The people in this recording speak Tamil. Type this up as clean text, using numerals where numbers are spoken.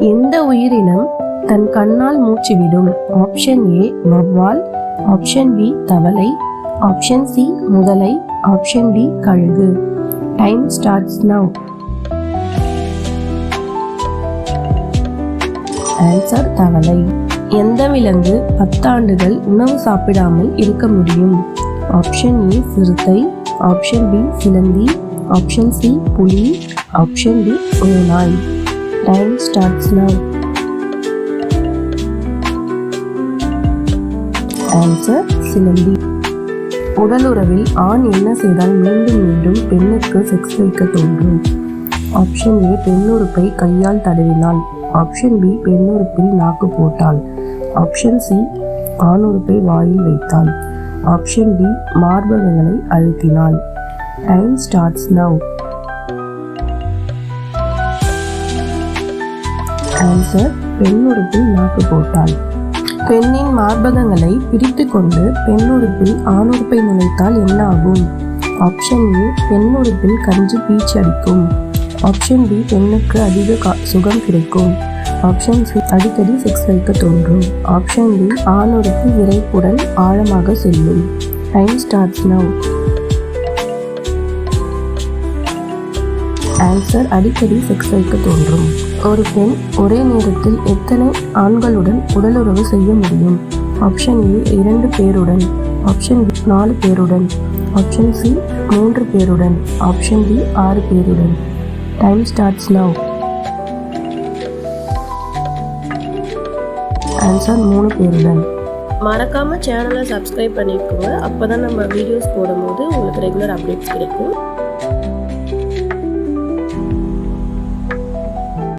எந்த உயிரினம் தன் கண்ணால் மூச்சு விடும்? ஆப்ஷன் ஏ வௌவால், ஆப்ஷன் பி தவளை, ஆப்ஷன் சி முதலை, ஆப்ஷன் டி கழுகு. Time starts now. ஆன்சர் தவளை. எந்த விலங்கு 10 ஆண்டுகள் உணவு சாப்பிடாமல் இருக்க முடியும்? ஆப்ஷன் ஏ சிறுத்தை, ஆப்ஷன் பி சிலந்தி, ஆப்ஷன் சி புலி, ஆப்ஷன் டி ஓநாய். Time starts now. ஆன்சர் சிலந்தி. உடலுறவில் ஆண் என்ன செய்தால் மீண்டும் மீண்டும் பெண்ணுக்கு செக்ஸ் வைக்க தோன்றும்? ஆப்ஷன் ஏ பெண்ணுறுப்பை கையால் தடவினாள், ஆப்ஷன் பி பெண்ணுறுப்பில் நாக்கு போட்டாள், ஆப்ஷன் சி ஆணுறுப்பை வாயில் வைத்தாள், ஆப்ஷன் டி மார்பகங்களை அழுத்தினாள். Time starts now. ஆன்சர் பெண்ணுறுப்பில் நாக்கு போட்டாள். பெண்ணின் மார்பகங்களை பிரித்து கொண்டு பெண்ணுறுப்பில் ஆணுறுப்பை நுழைத்தால் என்ன ஆகும்? ஆப்ஷன் ஏ பெண்ணுறுப்பில் கஞ்சி பீச்சு அடிக்கும், ஆப்ஷன் பி பெண்ணுக்கு அதிக சுகம் கிடைக்கும், ஆப்ஷன் சி அடிக்கடி செக்ஸ் வைக்க தோன்றும், ஆப்ஷன் டி ஆணுறுப்பு விரைப்புடன் ஆழமாக செல்லும். Time starts now. ஆன்சர் அடிக்கடி செக்ஸ் வைக்க தோன்றும். ஒரு பெண் ஒரே நேரத்தில் எத்தனை ஆண்களுடன் உடலுறவு செய்ய முடியும்? ஆப்ஷன் ஏ 2 பேருடன், ஆப்ஷன் பி 4 பேருடன், ஆப்ஷன் சி 3 பேருடன், ஆப்ஷன் டி 6 பேருடன். Time starts now. ஆன்சர் 3 பேருடன். மறக்காம சேனலை சப்ஸ்கிரைப் பண்ணிக்கோங்க. அப்பதான் நம்ம வீடியோஸ் போடும்போது உங்களுக்கு ரெகுலர் அப்டேட்ஸ் கிடைக்கும்.